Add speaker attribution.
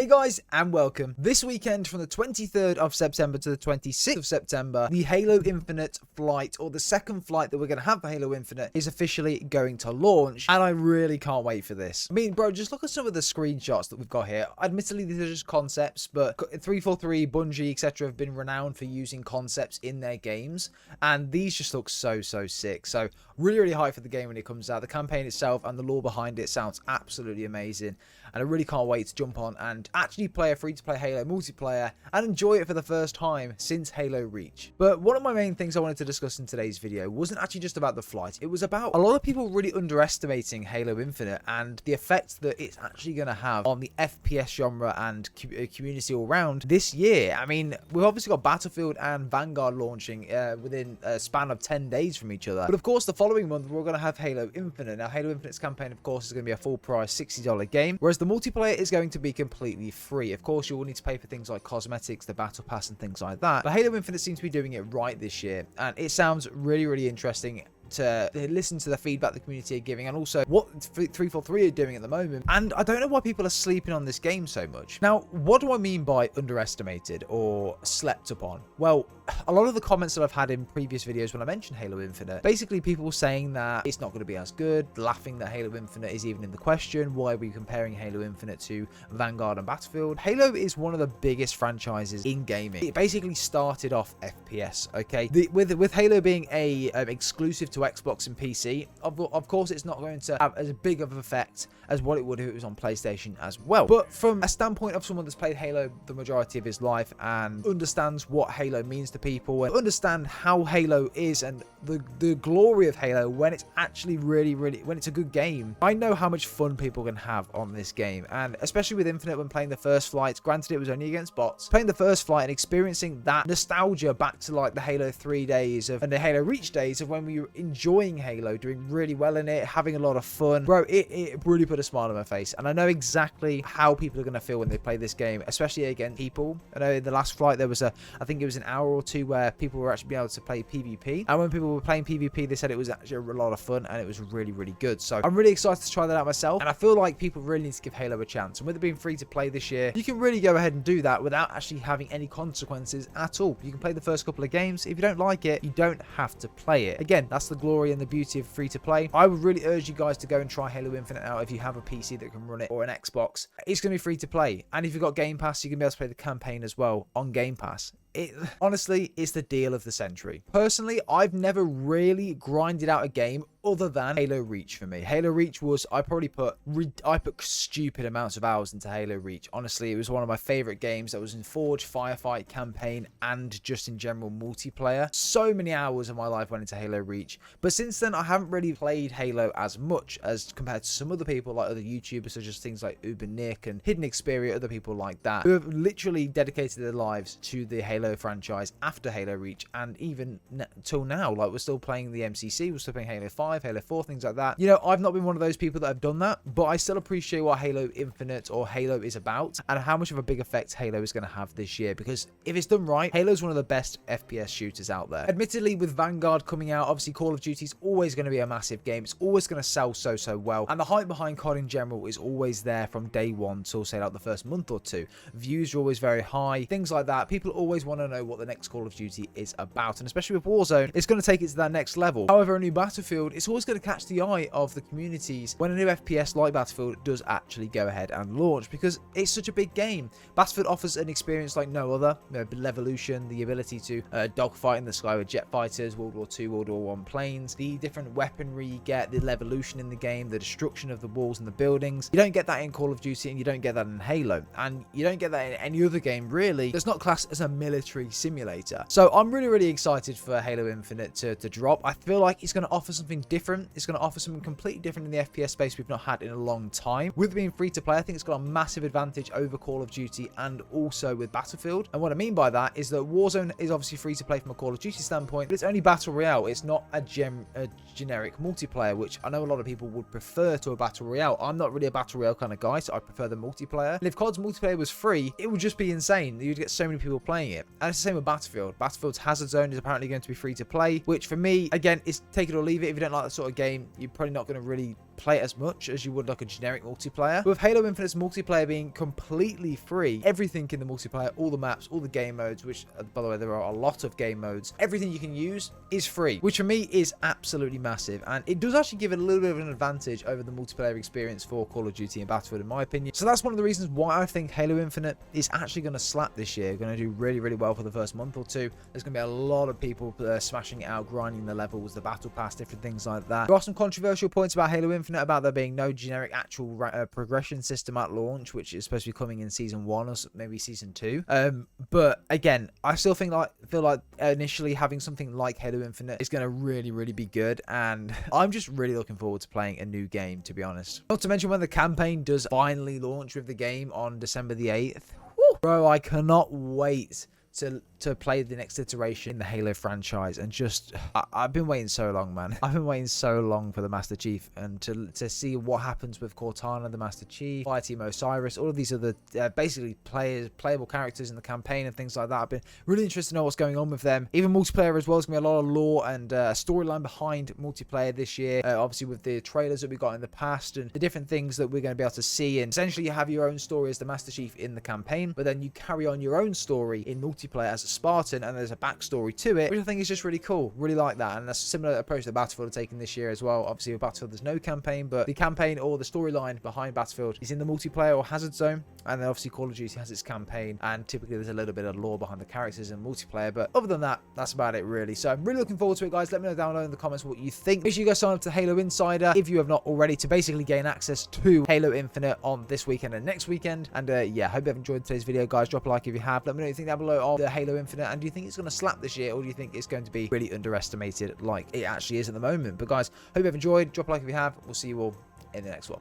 Speaker 1: Hey guys, and welcome. This weekend from the 23rd of September to the 26th of September, the Halo Infinite flight, or the second flight that we're going to have for Halo Infinite, is officially going to launch, and I really can't wait for this. I mean, bro, just look at some of the screenshots that we've got here. Admittedly, these are just concepts, but 343, Bungie, etc. have been renowned for using concepts in their games, and these just look so sick. So, really hyped for the game when it comes out. The campaign itself and the lore behind it sounds absolutely amazing, and I really can't wait to jump on and actually play a free-to-play Halo multiplayer and enjoy it for the first time since Halo Reach. But one of my main things I wanted to discuss in today's video wasn't actually just about the flight. It was about a lot of people really underestimating Halo Infinite and the effect that it's actually going to have on the FPS genre and community all around this year. I mean, we've obviously got Battlefield and Vanguard launching within a span of 10 days from each other. But of course, the following month, we're going to have Halo Infinite. Now, Halo Infinite's campaign, of course, is going to be a full price $60 game, whereas the multiplayer is going to be completely free. Of course, you will need to pay for things like cosmetics, the battle pass, and things like that. But Halo Infinite seems to be doing it right this year, and it sounds really interesting to listen to the feedback the community are giving, and also what 343 are doing at the moment. And I don't know why people are sleeping on this game so much. Now, what do I mean by underestimated or slept upon? Well, a lot of the comments that I've had in previous videos when I mentioned Halo Infinite, basically people saying that it's not going to be as good, laughing that Halo Infinite is even in the question. Why are we comparing Halo Infinite to Vanguard and Battlefield? Halo is one of the biggest franchises in gaming. It basically started off FPS, okay? With Halo being a exclusive to Xbox and PC, of course it's not going to have as big of an effect as what it would if it was on PlayStation as well. But from a standpoint of someone that's played Halo the majority of his life and understands what Halo means to people and understand how Halo is and the glory of Halo when it's actually really when it's a good game, I know how much fun people can have on this game. And especially with Infinite, when playing the first flight, granted it was only against bots, playing the first flight and experiencing that nostalgia back to like the Halo 3 days and the Halo Reach days of when we were enjoying Halo, doing really well in it, having a lot of fun, bro, it really put a smile on my face. And I know exactly how people are going to feel when they play this game, especially against people. I know in the last flight there was I think it was an hour or two where people were actually being able to play PvP, and when people were playing PvP they said it was actually a lot of fun and it was really good. So I'm really excited to try that out myself, and I feel like people really need to give Halo a chance. And with it being free to play this year, you can really go ahead and do that without actually having any consequences at all. You can play the first couple of games. If you don't like it, you don't have to play it. Again, that's the glory and the beauty of free to play. I would really urge you guys to go and try Halo Infinite out if you have a PC that can run it or an Xbox. It's going to be free to play, and if you've got Game Pass, you can be able to play the campaign as well on Game Pass. Honestly, it's the deal of the century. Personally, I've never really grinded out a game other than Halo Reach for me. Halo Reach was, I put stupid amounts of hours into Halo Reach. Honestly, it was one of my favorite games that was in Forge, Firefight, campaign, and just in general multiplayer. So many hours of my life went into Halo Reach. But since then, I haven't really played Halo as much as compared to some other people, like other YouTubers, such as things like Uber Nick and Hidden Xperia, other people like that, who have literally dedicated their lives to the Halo franchise after Halo Reach, and even till now. Like, we're still playing the MCC, we're still playing Halo 5, Halo 4, things like that. You know, I've not been one of those people that have done that, but I still appreciate what Halo Infinite or Halo is about and how much of a big effect Halo is going to have this year, because if it's done right, Halo is one of the best FPS shooters out there. Admittedly, with Vanguard coming out, obviously Call of Duty is always going to be a massive game. It's always going to sell so well, and the hype behind COD in general is always there from day one till say like the first month or two. Views are always very high, things like that. People always want to know what the next Call of Duty is about, and especially with Warzone, it's going to take it to that next level. However, a new Battlefield, it's always going to catch the eye of the communities when a new FPS like Battlefield does actually go ahead and launch, because it's such a big game. Battlefield offers an experience like no other. Levolution, the ability to dogfight in the sky with jet fighters, World War II, World War I planes, the different weaponry you get, the Levolution in the game, the destruction of the walls and the buildings. You don't get that in Call of Duty, and you don't get that in Halo, and you don't get that in any other game really that's not classed as a military simulator. So I'm really excited for Halo Infinite to drop. I feel like it's going to offer something different. It's going to offer something completely different in the FPS space we've not had in a long time. With being free to play, I think it's got a massive advantage over Call of Duty and also with Battlefield. And what I mean by that is that Warzone is obviously free to play from a Call of Duty standpoint, but it's only Battle Royale. It's not a generic multiplayer, which I know a lot of people would prefer to a Battle Royale. I'm not really a Battle Royale kind of guy, so I prefer the multiplayer. And if COD's multiplayer was free, it would just be insane. You'd get so many people playing it. And it's the same with Battlefield. Battlefield's Hazard Zone is apparently going to be free to play, which for me, again, is take it or leave it. If you don't like that sort of game, you're probably not going to really play it as much as you would like a generic multiplayer. With Halo Infinite's multiplayer being completely free, everything in the multiplayer, all the maps, all the game modes, which by the way, there are a lot of game modes, everything you can use is free, which for me is absolutely massive. And it does actually give it a little bit of an advantage over the multiplayer experience for Call of Duty and Battlefield, in my opinion. So that's one of the reasons why I think Halo Infinite is actually going to slap this year. Going to do really, really well for the first month or two. There's going to be a lot of people smashing it out, grinding the levels, the battle pass, different things like that. There are some controversial points about Halo Infinite, about there being no generic actual progression system at launch, which is supposed to be coming in season 1 or maybe season 2. But again, I still feel like initially having something like Halo Infinite is going to really, really be good, and I'm just really looking forward to playing a new game, to be honest. Not to mention when the campaign does finally launch with the game on December the 8th. Woo! Bro, I cannot wait to play the next iteration in the Halo franchise, and just I've been waiting so long, man. I've been waiting so long for the Master Chief, and to see what happens with Cortana, the Master Chief, Fireteam Osiris, all of these other basically playable characters in the campaign and things like that. I've been really interested to know what's going on with them. Even multiplayer as well. There's gonna be a lot of lore and storyline behind multiplayer this year. Obviously with the trailers that we got in the past and the different things that we're going to be able to see. And essentially you have your own story as the Master Chief in the campaign, but then you carry on your own story in multiplayer as a Spartan, and there's a backstory to it, which I think is just really cool. Really like that. And that's a similar approach that Battlefield are taking this year as well. Obviously with Battlefield there's no campaign, but the campaign or the storyline behind Battlefield is in the multiplayer or Hazard Zone, and then obviously Call of Duty has its campaign, and typically there's a little bit of lore behind the characters in multiplayer, but other than that, that's about it really. So I'm really looking forward to it, guys. Let me know down below in the comments what you think. Make sure you guys sign up to Halo Insider if you have not already, to basically gain access to Halo Infinite on this weekend and next weekend. And yeah, hope you have enjoyed today's video, guys. Drop a like if you have. Let me know what you think down below of the Halo Infinite, and do you think it's going to slap this year, or do you think it's going to be really underestimated like it actually is at the moment? But guys, hope you have enjoyed. Drop a like if you have. We'll see you all in the next one.